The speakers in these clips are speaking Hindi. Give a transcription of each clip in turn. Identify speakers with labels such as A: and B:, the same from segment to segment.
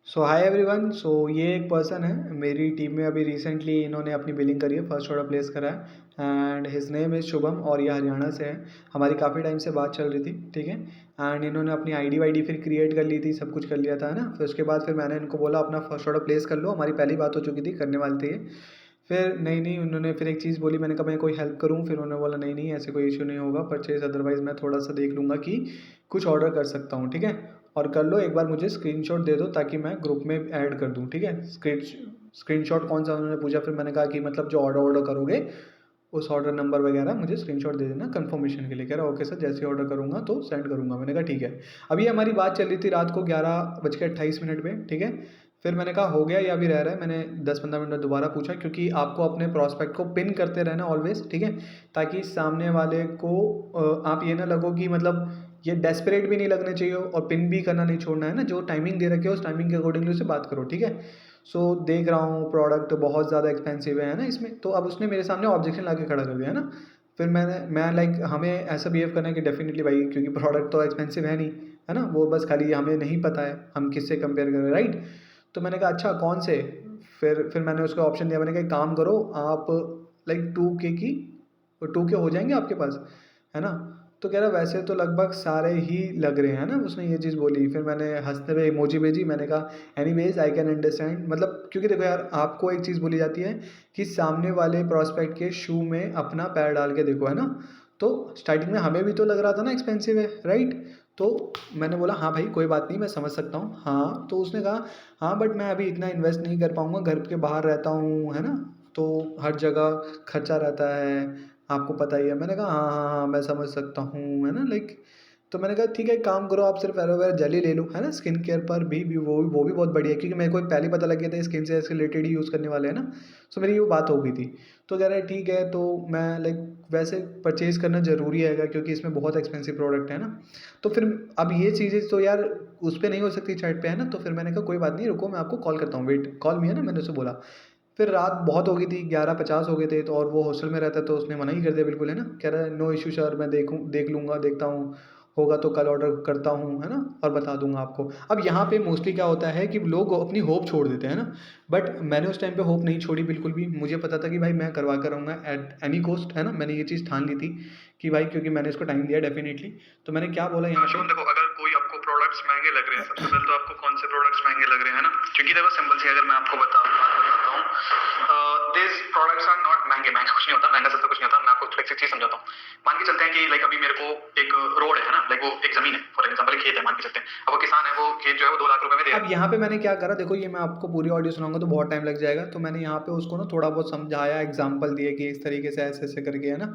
A: सो हाय एवरीवन। सो ये एक पर्सन है मेरी टीम में, अभी रिसेंटली इन्होंने अपनी बिलिंग करी है, फर्स्ट ऑर्डर प्लेस करा है and his name is Shubham और ये हरियाणा से है। हमारी काफ़ी टाइम से बात चल रही थी, ठीक है। एंड इन्होंने अपनी आईडी वाईडी फिर क्रिएट कर ली थी, सब कुछ कर लिया था, है ना। फिर उसके बाद फिर मैंने इनको बोला अपना फर्स्ट ऑर्डर प्लेस कर लो, हमारी पहली बात हो चुकी थी, करने वाले थे ये। फिर नहीं नहीं उन्होंने फिर एक चीज़ बोली, मैंने कहा मैं कोई हेल्प करूँ, फिर उन्होंने बोला नहीं नहीं ऐसे कोई इशू नहीं होगा परचेज, अदरवाइज़ मैं थोड़ा सा देख लूँगा कि कुछ ऑर्डर कर सकता हूँ, ठीक है। और कर लो, एक बार मुझे स्क्रीनशॉट दे दो ताकि मैं ग्रुप में ऐड कर दूँ, ठीक है। स्क्रीनशॉट कौन सा उन्होंने पूछा, फिर मैंने कहा कि मतलब जो ऑर्डर करोगे उस ऑर्डर नंबर वगैरह मुझे स्क्रीनशॉट दे देना कंफर्मेशन के लिए। कह रहा ओके सर, जैसे ऑर्डर करूँगा तो सेंड करूँगा। मैंने कहा ठीक है। अभी हमारी बात चल रही थी रात को 11:28 पे, ठीक है। फिर मैंने कहा हो गया या अभी रह रहा है। मैंने 10-15 मिनट में दोबारा पूछा, क्योंकि आपको अपने प्रॉस्पेक्ट को पिन करते रहना ऑलवेज, ठीक है, ताकि सामने वाले को आप ये ना लगो कि मतलब ये डेस्परेट भी नहीं लगने चाहिए और पिन भी करना नहीं छोड़ना है ना। जो टाइमिंग दे रखे हो उस टाइमिंग के अकॉर्डिंगली उससे बात करो, ठीक है। सो देख रहा हूँ प्रोडक्ट बहुत ज़्यादा एक्सपेंसिव है ना इसमें, तो अब उसने मेरे सामने ऑब्जेक्शन ला के खड़ा कर दिया है ना। फिर मैं लाइक हमें ऐसा बिहेव करना है कि डेफिनेटली भाई, क्योंकि प्रोडक्ट तो एक्सपेंसिव है नहीं, है ना, वो बस खाली हमें नहीं पता है हम किससे कंपेयर करें, राइट। तो मैंने कहा अच्छा कौन से। फिर मैंने उसको ऑप्शन दिया, मैंने कहा एक काम करो आप, लाइक 2K की 2K हो जाएंगे आपके पास, है ना। तो कह रहा वैसे तो लगभग सारे ही लग रहे हैं ना, उसने ये चीज़ बोली। फिर मैंने हंसते हुए इमोजी भेजी, मैंने कहा एनीवेज आई कैन अंडरस्टैंड, मतलब क्योंकि देखो यार, आपको एक चीज़ बोली जाती है कि सामने वाले प्रॉस्पेक्ट के शू में अपना पैर डाल के देखो, है ना। तो स्टार्टिंग में हमें भी तो लग रहा था ना एक्सपेंसिव है, राइट। तो मैंने बोला हाँ भाई कोई बात नहीं, मैं समझ सकता हूँ। हाँ, तो उसने कहा हाँ बट मैं अभी इतना इन्वेस्ट नहीं कर पाऊँगा, घर के बाहर रहता हूँ, है ना, तो हर जगह खर्चा रहता है, आपको पता ही है। मैंने कहा हाँ हाँ हाँ मैं समझ सकता हूँ, है ना, लाइक। तो मैंने कहा ठीक है, एक काम करो आप सिर्फ एलोवेरा जेल ही ले लो, है ना। स्किन केयर पर भी वो भी बहुत बढ़िया है, क्योंकि मेरे को पहले ही पता लग गया था स्किन से रिलेटेड ही यूज़ करने वाले हैं ना। सो मेरी वो बात हो गई थी। तो कह रहा है ठीक है, तो मैं लाइक वैसे परचेज़ करना ज़रूरी है क्योंकि इसमें बहुत एक्सपेंसिव प्रोडक्ट है ना। तो फिर अब ये चीज़ें तो यार उस पर नहीं हो सकती, चैट पे, है ना। तो फिर मैंने कहा कोई बात नहीं, रुको मैं आपको कॉल करता हूँ, वेट कॉल मी, है ना, मैंने उसे बोला। फिर रात बहुत हो गई थी, 11:50 हो गए थे, तो और वो हॉस्टल में रहता है तो उसने मना ही कर दिया बिल्कुल, है ना। कह रहा है नो इशू सर, मैं देख लूँगा, देखता हूँ, होगा तो कल ऑर्डर करता हूँ, है ना, और बता दूंगा आपको। अब यहाँ पे मोस्टली क्या होता है कि लोग अपनी होप छोड़ देते हैं ना, बट मैंने उस टाइम पे होप नहीं छोड़ी बिल्कुल भी। मुझे पता था कि भाई मैं करवा कर रहूँगा एट एनी कॉस्ट, है ना। मैंने ये चीज़ ठान ली थी कि भाई, क्योंकि मैंने इसको टाइम दिया डेफिनेटली। तो मैंने क्या बोला यहाँ
B: शुभम, देखो अगर कोई आपको प्रोडक्ट्स महंगे लग रहे हैं, सबसे पहले तो आपको कौन से प्रोडक्ट्स महंगे लग रहे हैं ना, क्योंकि देखो सिंपल सी अगर मैं आपको बताता हूँ, दिस प्रोडक्ट्स आर नॉट महंगे। महंगा कुछ नहीं होता, महंगा सस्ता कुछ नहीं होता। मैं आपको एक चीज समझाता हूँ। मान के चलते हैं कि लाइक अभी मेरे को एक रोड है ना, लाइक वो एक जमीन है, फॉर एग्जाम्पल खेत है, मान के चलते हैं। अब वो किसान है, वो खेत जो है वो 2 लाख रुपए में दे रहा है।
A: अब यहाँ पे मैंने क्या करा, देखो ये मैं आपको पूरी ऑडियो सुनाऊंगा तो बहुत टाइम लग जाएगा, तो मैंने यहाँ पे उसको ना थोड़ा बहुत समझाया, एग्जांपल दिए कि इस तरीके से ऐसे ऐसे करके, है ना।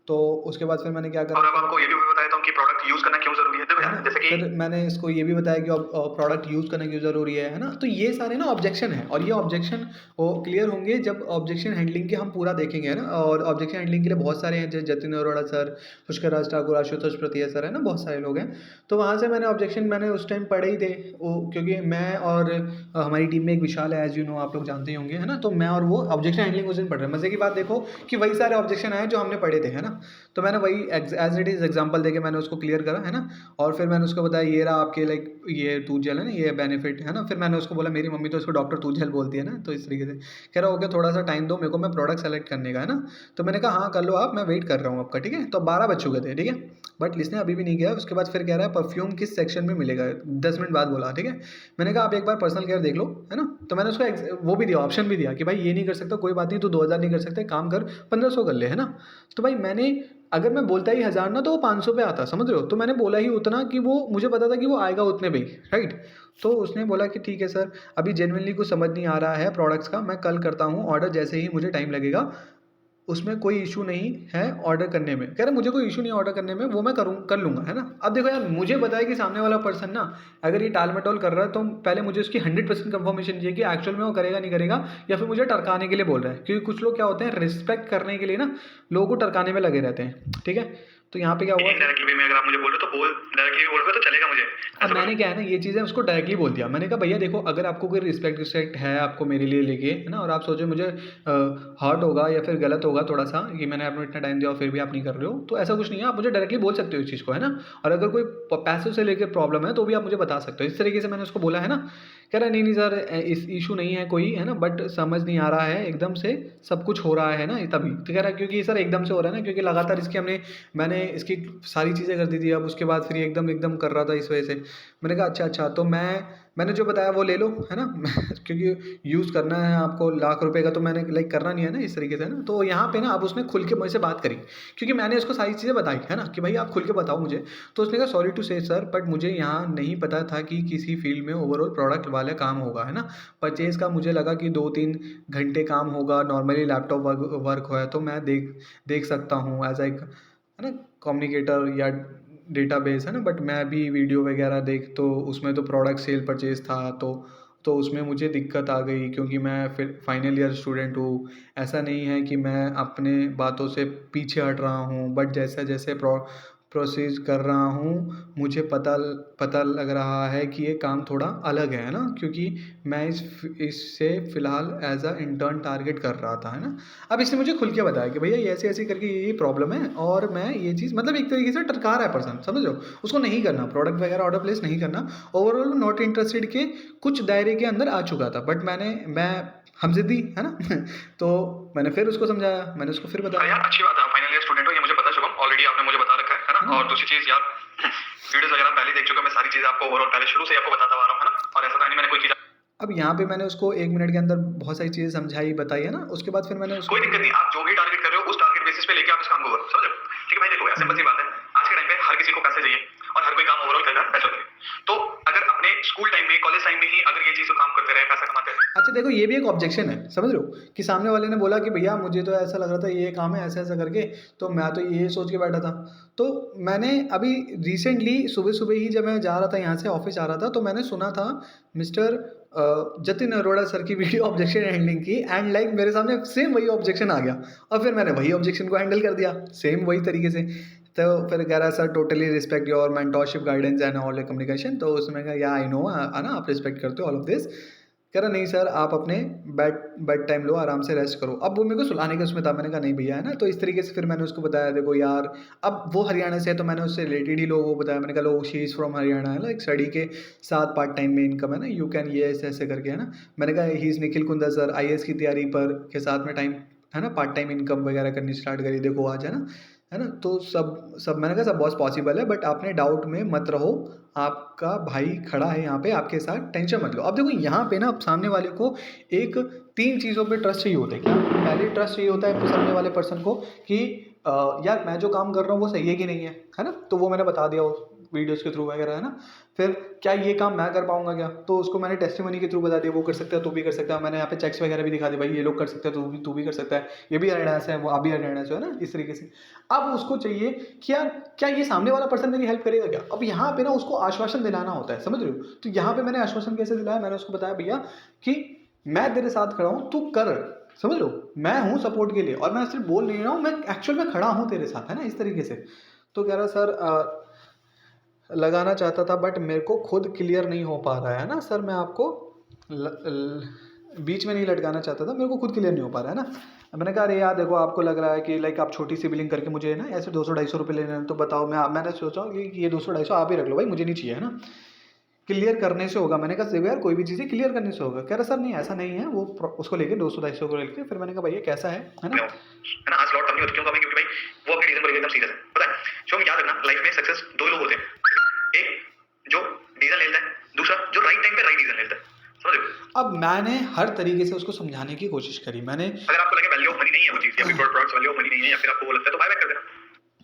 A: तो उसके बाद फिर मैंने क्या करा,
B: और अब आपको ये भी मैं बताता हूँ कि प्रोडक्ट यूज करना क्यों जरूरी है। देखो
A: है
B: यार,
A: ना।
B: जैसे कि
A: फिर मैंने इसको ये भी बताया कि अब प्रोडक्ट यूज़ करना क्यों ज़रूरी है ना। तो ये सारे ना ऑब्जेक्शन है, और ये ऑब्जेक्शन वो क्लियर होंगे जब ऑब्जेक्शन हैंडलिंग के हम पूरा देखेंगे, है ना। और ऑब्जेक्शन हैंडलिंग के लिए बहुत सारे हैं, जैसे जतिन अरोड़ा सर, पुष्कर राज ठाकुर, आशुतोष प्रतिया सर, है ना, बहुत सारे लोग हैं। तो वहाँ से मैंने ऑब्जेक्शन मैंने उस टाइम पढ़े ही थे वो, क्योंकि मैं और हमारी टीम में एक विशाल है, एज यू नो, आप लोग जानते ही होंगे, है ना। तो मैं और वो ऑब्जेक्शन हैंडलिंग उस दिन पढ़ रहे हैं। मज़े की बात देखो कि वही सारे ऑब्जेक्शन आए जो हमने पढ़े थे, है ना। तो मैंने वही एज इट इज़ एग्जाम्पल देके मैंने उसको क्लियर करा, है ना। और फिर मैंने उसको बताया ये रहा आपके लाइक ये टूथ जेल है ना, ये बेनिफिट है ना। फिर मैंने उसको बोला मेरी मम्मी तो इसको डॉक्टर टूथ जेल बोलती है ना, तो इस तरीके से। कह रहा ओके थोड़ा सा टाइम दो मेरे को, मैं प्रोडक्ट सेलेक्ट करने का, है ना। तो मैंने कहा हाँ कर लो आप, मैं वेट कर रहा हूँ आपका, ठीक है। तो 12 बज चुके थे, ठीक है, बट इसने अभी भी नहीं किया। उसके बाद फिर कह रहा है परफ्यूम किस सेक्शन में मिलेगा, 10 मिनट बाद बोला, ठीक है। मैंने कहा आप एक बार पर्सनल केयर देख लो, है ना। तो मैंने उसको वो भी दिया, ऑप्शन भी दिया कि भाई ये नहीं कर सकता कोई बात नहीं, तू 2000 नहीं कर सकता, काम कर 1500 कर ले, है ना। तो भाई मैंने, अगर मैं बोलता ही 1000 ना तो वो 500 पे आता, समझ रहे हो। तो मैंने बोला ही उतना कि वो मुझे पता था कि वो आएगा उतने पे ही, राइट। तो उसने बोला कि ठीक है सर, अभी जेन्युइनली कुछ समझ नहीं आ रहा है प्रोडक्ट्स का, मैं कल करता हूँ ऑर्डर, जैसे ही मुझे टाइम लगेगा, उसमें कोई इशू नहीं है ऑर्डर करने में। कह रहा मुझे कोई इशू नहीं है ऑर्डर करने में, वो मैं कर लूँगा, है ना। अब देखो यार, मुझे बताया कि सामने वाला पर्सन ना अगर ये टाल मटोल कर रहा है तो पहले मुझे उसकी 100% कंफर्मेशन चाहिए कि एक्चुअल में वो करेगा नहीं करेगा, या फिर मुझे टरकाने के लिए बोल रहा है। क्योंकि कुछ लोग क्या होते हैं, रिस्पेक्ट करने के लिए ना लोगों को टरकाने में लगे रहते हैं, ठीक है। तो यहाँ पे क्या हुआ,
B: इनडायरेक्टली वे में अगर आप मुझे बोल रहे हो तो बोल, डायरेक्टली बोलोगे तो चलेगा मुझे।
A: अब मैंने क्या है ना, ये चीज़ें उसको डायरेक्टली बोल दिया। मैंने कहा भैया देखो, अगर आपको कोई रिस्पेक्ट है आपको मेरे लिए लेके, है ना, और आप सोचो मुझे हर्ट होगा या फिर गलत होगा थोड़ा सा कि मैंने आपको इतना टाइम दिया और फिर भी आप नहीं कर रहे हो, तो ऐसा कुछ नहीं है, आप मुझे डायरेक्टली बोल सकते हो इस चीज़ को, है ना। और अगर कोई पैसों से लेकर प्रॉब्लम है तो भी आप मुझे बता सकते हो, इस तरीके से मैंने उसको बोला, है ना। कह रहा नहीं नहीं सर इस इशू नहीं है कोई, है ना, बट समझ नहीं आ रहा है एकदम से सब कुछ हो रहा है ना तभी। तो कह रहा है क्योंकि सर एकदम से हो रहा है ना, क्योंकि लगातार इसकी मैंने इसकी सारी चीज़ें कर दी थी, अब उसके बाद फिर ये एकदम एकदम कर रहा था इस वजह से। मैंने कहा अच्छा अच्छा, तो मैंने जो बताया वो ले लो, है ना क्योंकि यूज़ करना है आपको लाख रुपए का, तो मैंने लाइक करना नहीं है ना इस तरीके से ना। तो यहाँ पे ना अब उसने खुल के मुझसे बात करी, क्योंकि मैंने उसको सारी चीज़ें बताई है ना कि भाई आप खुल के बताओ मुझे। तो उसने कहा सॉरी टू से सर बट मुझे यहाँ नहीं पता था कि किसी फील्ड में ओवरऑल प्रोडक्ट वाला काम होगा, है ना। परचेज़ का मुझे लगा कि 2-3 घंटे काम होगा, नॉर्मली लैपटॉप वर्क है तो मैं देख सकता हूँ एज एक, है ना, कम्युनिकेटर या डेटाबेस, है ना। बट मैं भी वीडियो वगैरह देख, तो उसमें तो प्रोडक्ट सेल परचेज़ था, तो उसमें मुझे दिक्कत आ गई क्योंकि मैं फिर फाइनल ईयर स्टूडेंट हूँ। ऐसा नहीं है कि मैं अपने बातों से पीछे हट रहा हूँ, बट जैसे जैसे प्रोसीज कर रहा हूँ मुझे पता लग रहा है कि ये काम थोड़ा अलग है ना, क्योंकि मैं इससे फ़िलहाल एज अ इंटर्न टारगेट कर रहा था, है ना। अब इसने मुझे खुल के बताया कि भैया ये ऐसे ऐसे करके ये प्रॉब्लम है, और मैं ये चीज़ मतलब एक तरीके से टरका रहा है पर्सन, समझ लो, उसको नहीं करना प्रोडक्ट वगैरह ऑर्डर प्लेस नहीं करना, ओवरऑल नॉट इंटरेस्टेड के कुछ दायरे के अंदर आ चुका था, बट मैं हमजिद्दी, है ना तो मैंने फिर उसको समझाया, मैंने उसको फिर
B: अरे
A: बताया।
B: यार अच्छी बात है, फाइनल ईयर स्टूडेंट हो, ये मुझे पता है शुभम, ऑलरेडी आपने मुझे बता रखा है ना। और दूसरी चीज यार, वीडियोस वगैरह पहले देख चुका मैं, सारी चीजें आपको ओवरऑल पहले शुरू से आपको बताता आ रहा हूँ, है ना। और ऐसा तो नहीं मैंने कोई चीज,
A: अब यहाँ पे मैंने उसको 1 मिनट के अंदर बहुत सारी चीज़ें समझाई, बताई, है ना। उसके बाद फिर मैंने उसको
B: कोई दिक्कत नहीं, आप जो भी टारगेट कर रहे हो उस टारगेट बेसिस पे लेके आप इस काम को करो, समझ रहे हो। ठीक है भाई, देखो सिंपल सी बात है, आज के टाइम पे हर किसी को पैसे चाहिए और हर कोई काम ओवरऑल कर रहा है पैसे के लिए। तो अगर अपने स्कूल टाइम में, कॉलेज टाइम में ही अगर ये चीज को काम करते रहे, पैसा कमाते रहे।
A: अच्छा देखो ये भी एक ऑब्जेक्शन है, समझ रहे हो, कि सामने वाले ने बोला कि भैया मुझे तो ऐसा लग रहा था ये काम है ऐसा ऐसा करके, तो मैं तो ये सोच के बैठा था। तो मैंने अभी रिसेंटली सुबह ही जब मैं जा रहा था यहाँ से ऑफिस जा रहा था, तो मैंने सुना था मिस्टर जतिन अरोड़ा सर की वीडियो ऑब्जेक्शन हैंडलिंग की, एंड लाइक मेरे सामने सेम वही ऑब्जेक्शन आ गया, और फिर मैंने वही ऑब्जेक्शन को हैंडल कर दिया सेम वही तरीके से। तो फिर कह रहा sir totally respect your mentorship guidance and all communication, तो उसमें कहा या आई नो, है ना, आप रिस्पेक्ट करते हो ऑल ऑफ दिस। कह रहा नहीं सर आप अपने बेड टाइम लो, आराम से रेस्ट करो। अब वो मेरे को सुलाने का उसमें था, मैंने कहा नहीं भैया, है ना। तो इस तरीके से फिर मैंने उसको बताया देखो यार, अब वो हरियाणा से है तो मैंने उससे रिलेटेड ही लोगों को बताया, मैंने कहा लो शी इज़ फ्रॉम हरियाणा, है ना, एक स्टडी के साथ पार्ट टाइम में इनकम, है ना, यू कैन ये ऐसे ऐसे करके, है ना। मैंने कहा he is Nikhil Kunda sir IAS की तैयारी पर के साथ में टाइम, है ना, पार्ट टाइम इनकम वगैरह करनी स्टार्ट करी देखो आज, है ना। तो सब मैंने कहा सब बहुत पॉसिबल है, बट आपने डाउट में मत रहो, आपका भाई खड़ा है यहाँ पे आपके साथ, टेंशन मत लो। अब देखो यहाँ पे ना अब सामने वाले को एक 3 चीज़ों पे ट्रस्ट चाहिए होता है। क्या? पहले ट्रस्ट चाहिए होता है सामने वाले पर्सन को कि यार मैं जो काम कर रहा हूँ वो सही है कि नहीं है ना। तो वो मैंने बता दिया वीडियोस के थ्रू वगैरह, है ना। फिर क्या ये काम मैं कर पाऊंगा क्या, तो उसको मैंने टेस्टिमनी के थ्रू बता दिया वो कर सकता है तू भी कर सकता है। मैंने यहाँ पे चेक्स वगैरह भी दिखा दिया, भाई ये लोग कर सकते हैं तू भी कर सकता है, ये भी हरियाणा से है वो आप भी हरियाणा से, है ना, इस तरीके से। अब उसको चाहिए कि यार क्या ये सामने वाला पर्सन मेरी हेल्प करेगा क्या। अब यहाँ पे ना उसको आश्वासन दिलाना होता है, समझ रहे हो। तो यहाँ पे मैंने आश्वासन कैसे दिलाया, मैंने उसको बताया भैया कि मैं तेरे साथ खड़ा हूँ, तू कर, समझ लो, मैं हूँ सपोर्ट के लिए, और मैं सिर्फ बोल नहीं रहा हूँ, मैं एक्चुअल में खड़ा हूँ तेरे साथ, है ना, इस तरीके से। तो कह रहा सर लगाना चाहता था बट मेरे को खुद क्लियर नहीं हो पा रहा है ना सर, मैं आपको बीच में नहीं लटकाना चाहता था, मेरे को खुद क्लियर नहीं हो पा रहा है ना। मैंने कहा अरे यार देखो आपको लग रहा है कि लाइक आप छोटी सी बिलिंग करके मुझे ना ऐसे 200-250 रुपये लेने हैं, तो बताओ मैंने सोचा कि ये 200-250 आप ही रख लो भाई, मुझे नहीं चाहिए, है ना, क्लियर करने से होगा। मैंने कहा देखो यार कोई भी चीज़ें क्लियर करने से होगा। कह रहा सर नहीं ऐसा नहीं है, वो उसको लेके 200-250 को लेके। फिर मैंने कहा भैया कैसा है ना,
B: आज लॉट कम नहीं होती, क्यों कमी, क्योंकि भाई वो अपने रीजन को लेकर एकदम सीरियस है, पता है। शो याद रखना, लाइफ में सक्सेस 2 लोग होते हैं, एक जो डिसीजन लेता है, दूसरा जो राइट टाइम पे राइट डिसीजन लेता है, समझ रहे हो।
A: अब मैंने हर तरीके से उसको समझाने की कोशिश करी। मैंने
B: अगर आपको लगे वैल्यू ऑफ मनी नहीं है वो चीज, या फिर प्रोडक्ट्स वैल्यू ऑफ मनी नहीं है, या फिर आपको वो लगता है तो बाय बैक कर देना,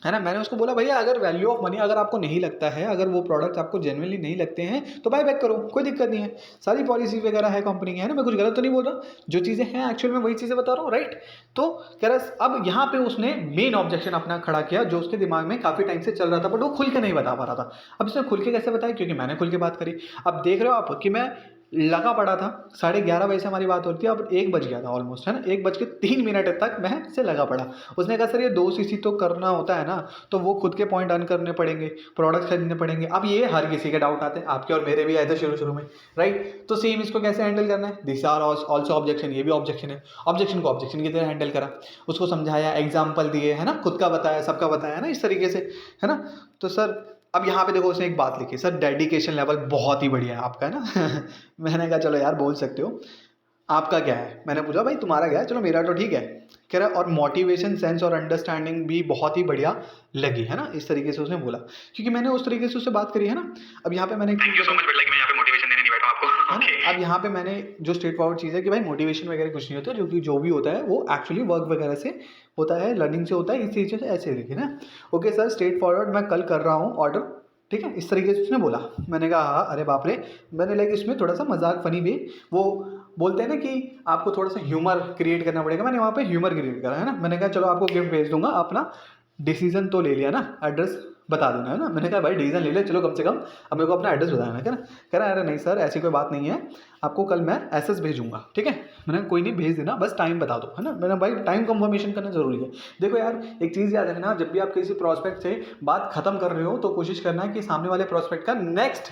A: है ना। मैंने उसको बोला भैया अगर वैल्यू ऑफ मनी अगर आपको नहीं लगता है, अगर वो प्रोडक्ट आपको जेन्युइनली नहीं लगते हैं तो बाय बैक करो, कोई दिक्कत नहीं है, सारी पॉलिसी वगैरह है कंपनी की, है ना, मैं कुछ गलत तो नहीं बोल रहा, जो चीज़ें हैं एक्चुअल में वही चीज़ें बता रहा हूँ, राइट। तो कह रहा अब यहाँ पे उसने मेन ऑब्जेक्शन अपना खड़ा किया जो उसके दिमाग में काफ़ी टाइम से चल रहा था, बट वो खुल के नहीं बता पा रहा था। अब इसने खुल के कैसे बताया, क्योंकि मैंने खुल के बात करी। अब देख रहे हो आप कि मैं लगा पड़ा था, 11:30 बजे से हमारी बात हो रही थी, अब 1 बज गया था ऑलमोस्ट, है ना, 1:03 तक मैं से लगा पड़ा। उसने कहा सर ये 2 CC तो करना होता है ना, तो वो खुद के पॉइंट अर्न करने पड़ेंगे, प्रोडक्ट खरीदने पड़ेंगे। अब ये हर किसी के डाउट आते हैं, आपके और मेरे भी आए थे शुरू में, राइट। तो सेम इसको कैसे हैंडल करना है, दिस आर ऑल्सो ऑब्जेक्शन, ये भी ऑब्जेक्शन है। ऑब्जेक्शन को ऑब्जेक्शन की तरह हैंडल करा, उसको समझाया, एग्जाम्पल दिए, है ना, खुद का बताया, सबका बताया ना, इस तरीके से, है ना। तो सर अब यहाँ पे देखो उसने एक बात लिखी, सर डेडिकेशन लेवल बहुत ही बढ़िया है आपका, है ना। मैंने कहा चलो यार बोल सकते हो, आपका क्या है। मैंने पूछा भाई तुम्हारा क्या है, चलो मेरा तो ठीक है। कह रहा और मोटिवेशन सेंस और अंडरस्टैंडिंग भी बहुत ही बढ़िया लगी, है ना। इस तरीके से उसने बोला, क्योंकि मैंने उस तरीके से उससे बात करी है ना। अब यहाँ पे मैंने
B: thank you so much, but like मैं यहाँ पे मोटिवेशन देने नहीं बैठा हूं आपको।
A: है ना। अब यहाँ पे मैंने जो स्ट्रेट फॉरवर्ड चीज़ है कि भाई मोटिवेशन वगैरह कुछ नहीं होता, जो भी होता है वो एक्चुअली वर्क वगैरह से होता है, लर्निंग से होता है, इस चीज़ से ऐसे लिखे ना। ओके सर, स्ट्रेट फॉरवर्ड मैं कल कर रहा हूँ ऑर्डर, ठीक है, इस तरीके से उसने बोला। मैंने कहा हाँ, अरे बाप रे। मैंने लाइक इसमें थोड़ा सा मजाक फनी वे, वो बोलते हैं ना कि आपको थोड़ा सा ह्यूमर क्रिएट करना पड़ेगा, मैंने वहाँ पे ह्यूमर क्रिएट करा, है ना। मैंने कहा चलो आपको गिफ्ट भेज दूंगा, अपना डिसीजन तो ले लिया ना, एड्रेस बता देना, है ना। मैंने कहा भाई डिसीजन ले ले, चलो कम से कम अब मेरे को अपना एड्रेस बताना है, कह रहा अरे नहीं सर ऐसी कोई बात नहीं है, आपको कल मैं एसएस भेजूंगा, ठीक है। मैंने कहा कोई नहीं भेज देना, बस टाइम बता दो, है ना। मैंने भाई टाइम कंफर्मेशन करना जरूरी है। देखो यार एक चीज़ याद रखना, जब भी आप किसी प्रोस्पेक्ट से बात खत्म कर रहे हो तो कोशिश करना है कि सामने वाले प्रोस्पेक्ट का नेक्स्ट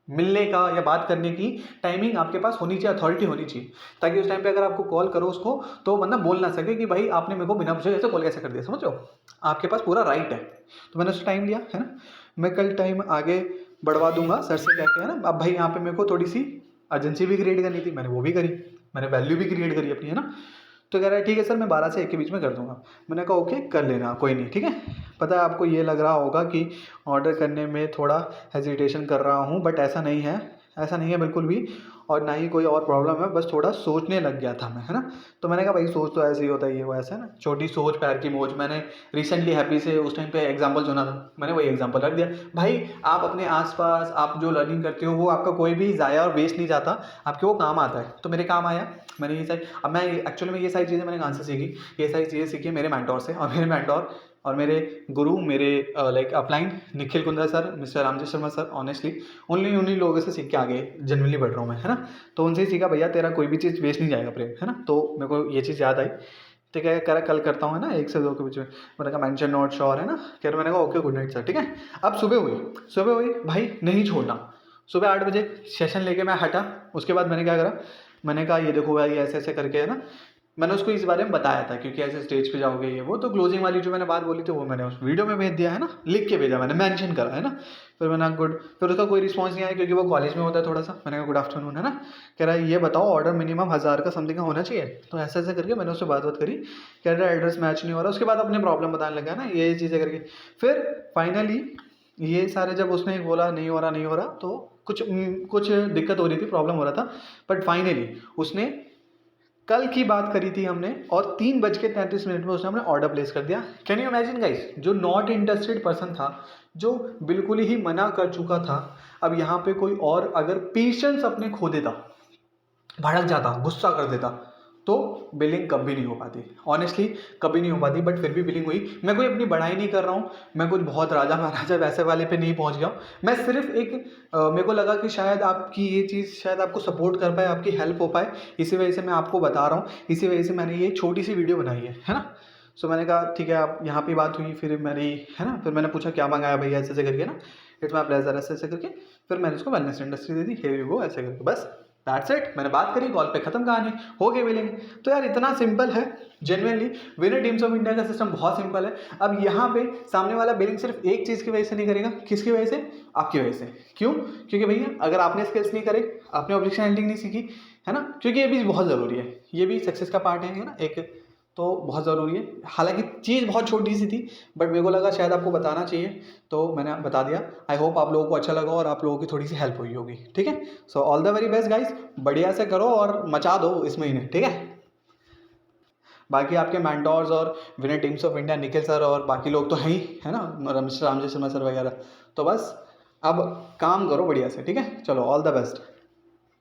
A: मिलने का या बात करने की टाइमिंग आपके पास होनी चाहिए, अथॉरिटी होनी चाहिए, ताकि उस टाइम पे अगर आपको कॉल करो उसको तो बंदा बोल ना सके कि भाई आपने मेरे को बिना पूछे ऐसे कॉल कैसे कर दिया, समझ रहे हो। आपके पास पूरा राइट है। तो मैंने उससे टाइम लिया, है ना। मैं कल टाइम आगे बढ़वा दूंगा सर से कह के, है ना। अब भाई यहाँ पे मेरे को थोड़ी सी अर्जेंसी भी क्रिएट करनी थी, मैंने वो भी करी, मैंने वैल्यू भी क्रिएट करी अपनी, है ना। तो कह रहा है ठीक है सर मैं 12 से 1 के बीच में कर दूंगा। मैंने कहा ओके कर लेना, कोई नहीं, ठीक है। पता है आपको ये लग रहा होगा कि ऑर्डर करने में थोड़ा हेजिटेशन कर रहा हूँ, बट ऐसा नहीं है, ऐसा नहीं है बिल्कुल भी, और ना ही कोई और प्रॉब्लम है, बस थोड़ा सोचने लग गया था मैं, है ना। तो मैंने कहा भाई सोच तो ऐसे ही होता है, ये वो ऐसा है ना, छोटी सोच पैर की मोच। मैंने रिसेंटली हैप्पी से उस टाइम पे एग्जांपल चुना था, मैंने वही एग्जांपल रख दिया। भाई आप अपने आसपास आप जो लर्निंग करते हो वो आपका कोई भी ज़ाया और वेस्ट नहीं जाता, आपके वो काम आता है। तो मेरे काम आया, मैंने ये सारी, अब मैं एक्चुअली में ये सारी चीज़ें मैंने कहाँ से सीखी, ये सारी चीज़ें सीखी मेरे मेंटोर से, और मेरे मेंटोर और मेरे गुरु, मेरे like upline Nikhil Kundra sir, mister Ramji Sharma sir, honestly उन्हीं लोगों से सीख के आगे जनरली बढ़ रहा हूँ मैं, है ना। तो उनसे ही सीखा भैया तेरा कोई भी चीज़ वेस्ट नहीं जाएगा प्रेम, है ना। तो मेरे को ये चीज़ याद आई, ठीक है। कह रहा कल करता हूँ, है ना, 1 से 2 के बीच में। मैंने कहा मेंशन नॉट श्योर, है ना। कह रहा, मैंने कहा ओके गुड नाइट सर, ठीक है। अब सुबह हुई भाई, नहीं छोड़ना। सुबह 8 बजे सेशन लेके मैं हटा। उसके बाद मैंने क्या करा, मैंने कहा ये देखो भाई ऐसे ऐसे करके, है ना। मैंने उसको इस बारे में बताया था, क्योंकि ऐसे स्टेज पे जाओगे ये वो, तो क्लोजिंग वाली जो मैंने बात बोली थी वो मैंने उस वीडियो में भेज दिया, है ना, लिख के भेजा, मैंने मेंशन करा, है ना। फिर मैंने गुड, फिर उसका कोई रिस्पांस नहीं आया क्योंकि वो कॉलेज में होता है थोड़ा सा। मैंने कहा गुड आफ्टरनून, है ना। कह रहा है ये बताओ ऑर्डर मिनिमम 1000 का समथिंग का होना चाहिए। तो ऐसे ऐसे करके मैंने उससे बात करी, कह रहा एड्रेस मैच नहीं हो रहा। उसके बाद अपने प्रॉब्लम बताने लगा ना, ये चीज़ें करके। फिर फाइनली ये सारे जब उसने बोला नहीं हो रहा, तो कुछ दिक्कत हो रही थी, प्रॉब्लम हो रहा था, बट फाइनली उसने कल की बात करी थी हमने, और 3:33 में उसने हमने ऑर्डर प्लेस कर दिया। कैन यू इमेजिन गाइस, जो नॉट इंटरेस्टेड पर्सन था, जो बिल्कुल ही मना कर चुका था, अब यहाँ पे कोई और अगर पेशेंस अपने खो देता, भड़क जाता, गुस्सा कर देता, तो बिलिंग कभी नहीं हो पाती, ऑनेस्टली कभी नहीं हो पाती। बट फिर भी बिलिंग हुई। मैं कोई अपनी बढ़ाई नहीं कर रहा हूँ, मैं कुछ बहुत राजा महाराजा वैसे वाले पे नहीं पहुँच गया हूँ। मैं सिर्फ एक मेरे को लगा कि शायद आपकी ये चीज़ शायद आपको सपोर्ट कर पाए, आपकी हेल्प हो पाए, इसी वजह से मैं आपको बता रहा हूँ, इसी वजह से मैंने ये छोटी सी वीडियो बनाई है ना। सो मैंने कहा ठीक है, आप यहाँ पे बात हुई, फिर मेरी, है ना, फिर मैंने पूछा क्या मंगाया भैया, ऐसे ऐसे करके ना, इट्स माई प्लेजर, ऐसे ऐसे करके। फिर मैंने उसको wellness industry they the, here you go, ऐसे करके, बस दैट्स इट। मैंने बात करी, कॉल पे खत्म, कहानी हो गई बिलिंग। तो यार इतना सिंपल है genuinely. Winner teams of India का सिस्टम बहुत सिंपल है। अब यहाँ पे सामने वाला बिलिंग सिर्फ एक चीज़ की वजह से नहीं करेगा, किसकी वजह से, आपकी वजह से। क्यों? क्योंकि भैया अगर आपने स्किल्स नहीं करे, आपने ऑब्जेक्शन हैंडलिंग नहीं सीखी, है ना, क्योंकि ये भी बहुत ज़रूरी है, ये भी सक्सेस का पार्ट है ना एक, तो बहुत ज़रूरी है। हालांकि चीज़ बहुत छोटी सी थी, बट मेरे को लगा शायद आपको बताना चाहिए, तो मैंने बता दिया। आई होप आप लोगों को अच्छा लगा और आप लोगों की थोड़ी सी हेल्प हुई होगी, ठीक है। So all the very best guys, बढ़िया से करो और मचा दो इस महीने, ठीक है। बाकी आपके मेंटोर्स और winner teams of India Nikhil sir और बाकी लोग तो हैं ही, है ना, मिस्टर रामजी शर्मा सर वगैरह। तो बस अब काम करो बढ़िया से, ठीक है। चलो ऑल द बेस्ट।